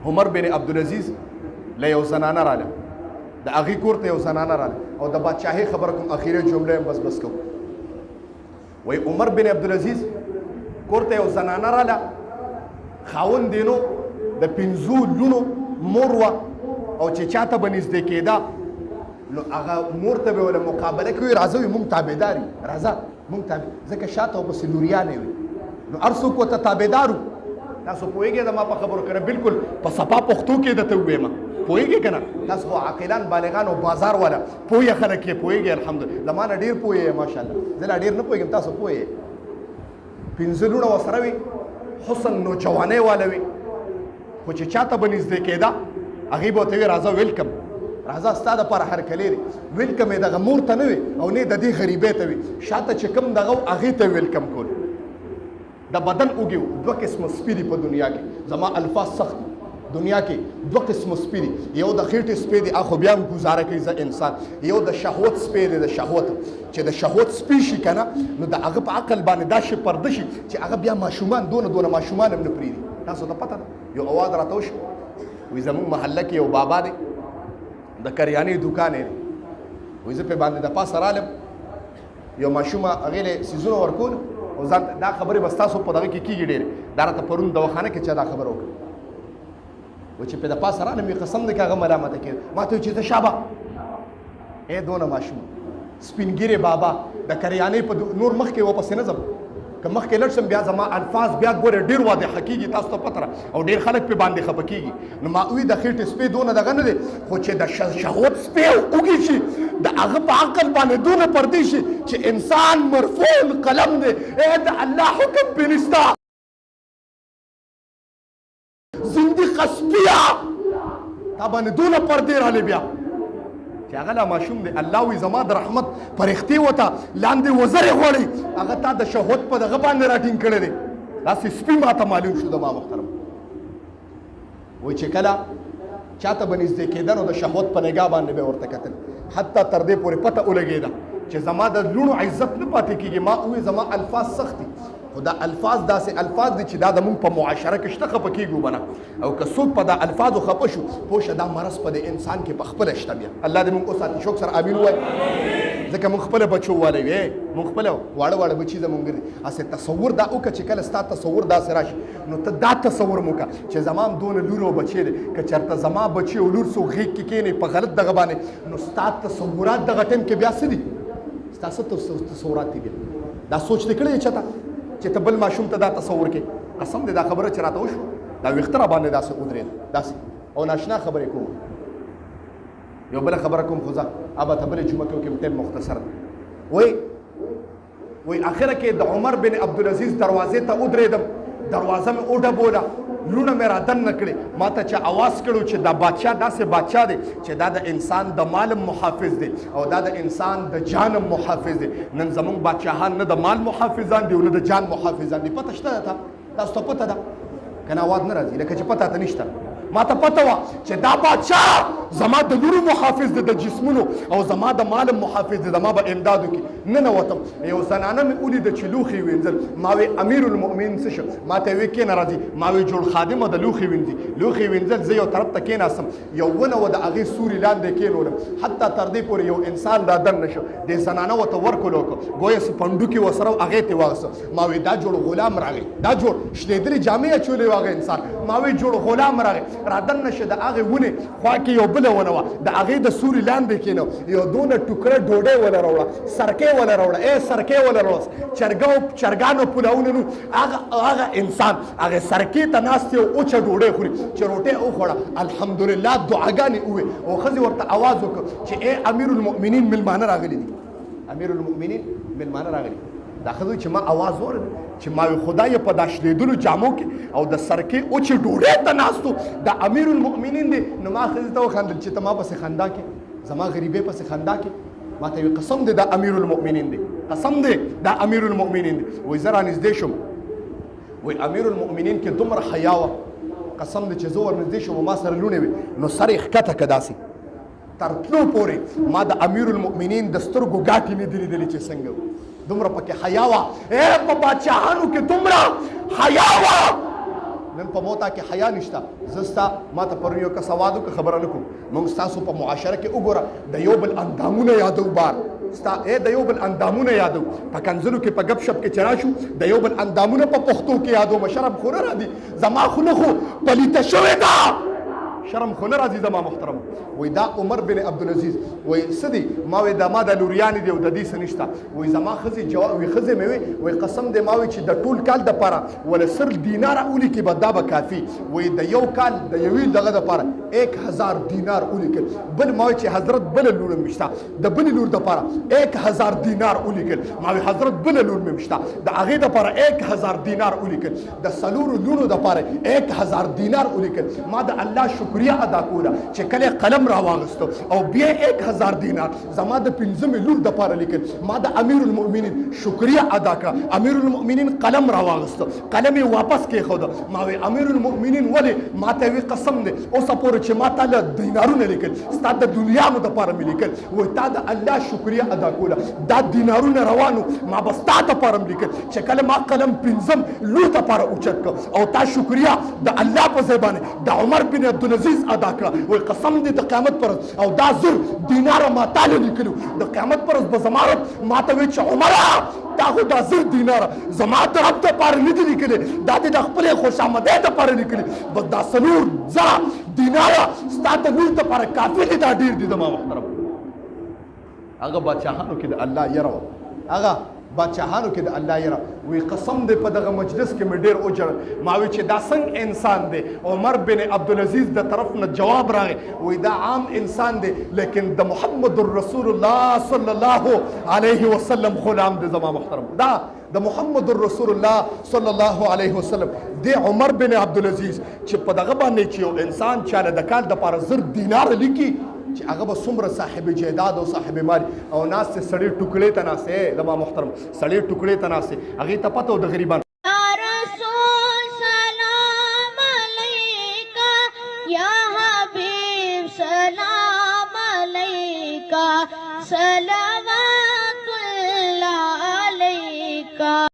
عمر بن عبدالعزیز له یو زنانه راله، د هغې کور ته یو زنانه راله او د بادشاهۍ خبره کوم اخیری جمله هم بس کوم. وایي عمر بن عبدالعزیز کور ته یو زنانه راله، خاوند یې نو د 5 لونو مور وه او چې چاته به نږدې کېده نو هغه مور ته به وله مقابله کوي، راځه وي مونږ تابعدار یو، راځه مونږ تابع، ځکه شاته او پسې لوریانې وي نو هر څوک ورته تابعدار وو. تاسو پوهېږئ د ما په خبرو کنه بالکل په صفا پښتو کې درته ووایم، پوهېږئ که نه؟ تاسو خو عاقلان بالغان او بازار والا پوهه خلک یې پوهېږئ الحمدلله، له ما نه ډېر پوهې یې ماشاءالله، زه لا ډېر نه پوهېږم تاسو پوه یې. 5 لوڼه ورسره وي، حسن نوجوانۍ والا وي، خو چې چاته به نږدې کېده هغې به ورته وي راځه ویلکم، راځه ستا دپاره هرکلی دی. ویلکم یې دغه مور ته نه وي او نه د دې غریبۍ ته وي، شاته چې کوم دغه و هغې ته ویلکم کول. د بدن اوږې و، 2 قسمه سپي دي په دنیا کې، زما الفاظ سخت دنیا کې 2 قسمه سپي دي، یو د خېټې سپی دی هغه خو بیا هم ګزاره کوي زه انسان، یو د شهوت سپی دی، د شهوت چې د شهوت سپي شي که نه نو د هغه په عقل باندې دا شی پرده شي چې هغه بیا ماشومان دونه ماشومان هم نه پرېږدي. تاسو ته پته ده یو اواز راته وشو، وایي زموږ محله کې یو بابا دی د کریانې دوکان یې دی، وایي زه پرې باندې د پاسه رالم یو ماشومه هغې له څیزونه ورکول او ځان دا خبرې به ستاسو په دغه کې کېږي ډېرې، دا راته پرون دواخانه کې چا دا خبره وکړه، و چې پرې د پاسه رالم یې قسم دی که هغه ملامته کېده، ما ته وایي چې ته شابه ای دونه ماشومه سپین ږیرې بابا د کریانې په نور مخکې ورپسې نه ځم که مخکې لږ شم بیا زما الفاظ بیا ګوره ډېر واضحه کېږي تاسو ته پته او ډېر خلک پرې باندې خفه کېږي. نو ما وایي د خېټې سپی دونه دغه نه دی، خو چې د شهوت سپی اوږې شي د هغه په عقل باندې دونه پردې شي چې انسان مرفوع القلم دی، ای د الله حکم پرې نشته. زندقه سپیه تا باندې دونه پردې رالی بیا چې هغه لا ماشوم دی، الله وایي زما د رحمت فرښتې ورته لاندې وزرې غواړي، هغه تا د شهوت په دغه باندې راټینګ کړی دی. داسې سپي ما ته معلوم شو د ما محترم. وایي چې کله چاته به نږدې کېده نو د شهوت په نګاه باندې به ورته کتل، حتی تر دې پورې پته ولګېده چې زما د لوڼو عزت نه پاتې کېږي. ما وایي زما الفاظ سخت دي، خو دا الفاظ داسې الفاظ دي چې دا د مونږ په معاشره کې شته خفه کېږو به نه، او که څوک په دا الفاظو خفه شو پوه شه دا مرض په د انسان کې په خپله شته. بیا الله دې مونږ وساتي، شوق سره امین ووایي، ځکه مونږ خپله بچو والی یو، مونږ خپله واړه بچي زمونږ دي. هسې تصور دا وکړه چې کله ستا تصور داسې راشي نو ته دا تصور مو وکړه چې زما هم دونه لور او بچی دی، که چېرته زما بچي او لور څوک غېږ کې کښېني په غلط دغه باندې نو ستا تصورات دغه ټایم کې بیا څه دي؟ ستا څه تصورات دي؟ بیا دا سوچ دې کړی چېرته چې ته بل ماشوم ته دا تصور کې؟ قسم دې دا خبره چې راته وشو دا ویښته را باندې داسې ودرېد داسې او ناشنا خبرې کوم. یو بله خبره کوم خو زه ابه ته بلې جمعه کې وکړم، ټایم مختصر دی. وایي اخره کې د عمر بن عبدالعزیز دروازې ته ودرېدم، دروازه مې وډبوله، لوڼه مې را دننه کړې، ما ته چې اواز کړو چې دا بادشاه داسې بادشاه دی چې دا د انسان د مالم محافظ دی او دا د انسان د جانم محافظ دی. نن زمونږ بادشاهان نه د مال محافظان دي او نه د جان محافظان دي. پته شته ده تاسو ته پته ده که نه؟ اواز نه راځي لکه چې پته ته نشته. ما ته پته وه چې دا بادشاه زما د لورو محافظ دی، د جسمونو او زما د مالم محافظ دی، زما به امداد وکړي. ننوتم یو زنانه مې ولیده چې لوښي وینځل، ما وی امیر المؤمنین څه شو؟ ما ته وی کېنه راځي، ما وی جوړ خادمه د لوښي وینځي، لوښي وینځل. زه یو طرف ته کېناستم، یو ونه و د هغې سوري لاندې کېنولم، حتی تر دې پورې یو انسان را دننه شو، دې زنانه ورته ورکول وکړه، ګویا سپنډوکي ورسره هغې ته واغسته. ما وی دا جوړ غلام راغی، دا جوړ شلېدلې جامې اچولې وه هغه انسان. ما وی جوړ غلام راغی، را دننه شه د هغې ونې خوا کې یو بله ونه وه، د هغې د سوري لاندې کېنو، یو دونه ټوکره ډوډۍ وله راوړه، سرکې وله راوړه، سرکې وله راوړه، چرګانو پلاونه نو هغه انسان هغې سرکې ته ناست یو اوچه ډوډۍ خوري، چې روټۍ وخوړه الحمدلله دعاګانې ووې او ښځې ورته اواز وکړه چې ای امیر المؤمنین مېلمانه راغلي دي، امیر المؤمنین مېلمانه راغلي. دا ښځه چې ما اواز واورېد چې ما وی خدای په دا شلېدلو جامو کې او د سرکې اوچې ډوډۍ ته ناستو د امیر المؤمنین دی. نو ما ښځې ته وخندل چې ته ما پسې خندا کې، زما غریبۍ پسې خندا کې؟ ما ته وی قسم دی دا امیر المؤمنین دی، قسم دی دا امیر المؤمنین دی. وایي زه رانږدې شوم، وایي امیر المؤمنین کې دومره حیا وه، قسم دی چې زه ورنږدې شوم او ما سره لوڼې وې نو سر یې ښکته که داسې تر تلو پورې ما د امیر المؤمنین د سترګو ګاټې نه دي لیدلې چې څنګه و، دومره پکې حیا وه. په بادشاهانو کې دومره حیا وه نن په موتا کې حیا نشته زستا ما ته پرونی یو کس سواد وکړه خبره نه کوم موږ ستاسو په معاشره کې وګوره د یو بل اندامونه یادو بار ستا د یو بل اندامونه یادو په کنځلو کې په غب شپ کې چرا شو د یو بل اندامونه په پښتو کې یادو مشرب خو نه راځي زما خو نه خو پلیته شوې ده شرم خو نه راځي زما محترم وای دا عمر بن عبدالعزیز وای سدي ما وای دا ما د لوریان دی او د دې سنشتا وای زما خزي جواب وای خزي مې وای قسم دې ما وای چې د ټول کال د پاره ولا سر دینار اولی کې بدا به کافي وای د یو کال د یوې دغه د پاره 1000 دینار اولی کې بل ما وای چې حضرت بل لور مشتا د بل لور د پاره 1000 دینار اولی کې ما وای حضرت بل لور مشتا د هغه د پاره 1000 دینار اولی کې د سلور لونو د پاره 1000 دینار اولی کې ما د الله شکریا ادا کوله چې کله قلم را واغستو او بیا 1000 دینار زما د پنځم لور د پاره لیکل ما د امیر المؤمنین شکریا ادا کړه امیر المؤمنین قلم را واغستو قلم یې واپس کې خو ما وی امیر المؤمنین ولی ما ته وی قسم دې اوس پورې چې ما تعالی دینارونه لیکل ستاسو د دنیا مو د پاره لیکل وای تا د الله شکریا ادا کوله دا دینارونه روانو ما بس تا ته پاره لیکل چې کله ما قلم پنځم لور ته پاره اوچت او تا شکریا د الله په زبانه د عمر بن عبدالعزیز ادا کړه وای قسم دې د قیامت پر او دا زر دینار ما تعالی لیکلو د قیامت پر به زمارت ما ته وی چې عمره دا خو دا زر دینار زما ته رب ته پاره نه دي لیکلي دا دې د خپل خوشامده ته پاره لیکلي بس دا سلور زرا دینار ستاسو نور ته پاره کافي دي دا ډیر دي زما محترم هغه بادشاہانو کې د الله یره هغه بادشاہانو کې د الله یره وی قسم دې په دغه مجلس کې مې ډیر اوجر ما وی چې دا څنګه انسان دی عمر بن عبدالعزیز د طرف نه جواب راغی وی دا عام انسان دی لیکن د محمد رسول الله صلی الله علیه وسلم غلام دی زما محترم دا د محمد رسول الله صلی الله علیه وسلم دی عمر بن عبدالعزیز چې په دغه باندې چې یو انسان چاله د کال د پاره زر دینار لیکي چې هغه به څومره صاحب جیداد او صاحب مال او ناس ته سړی ټوکړې ته ناسې زما محترم سړی ټوکړې ته ناسې هغې ته پته د غریبان سلام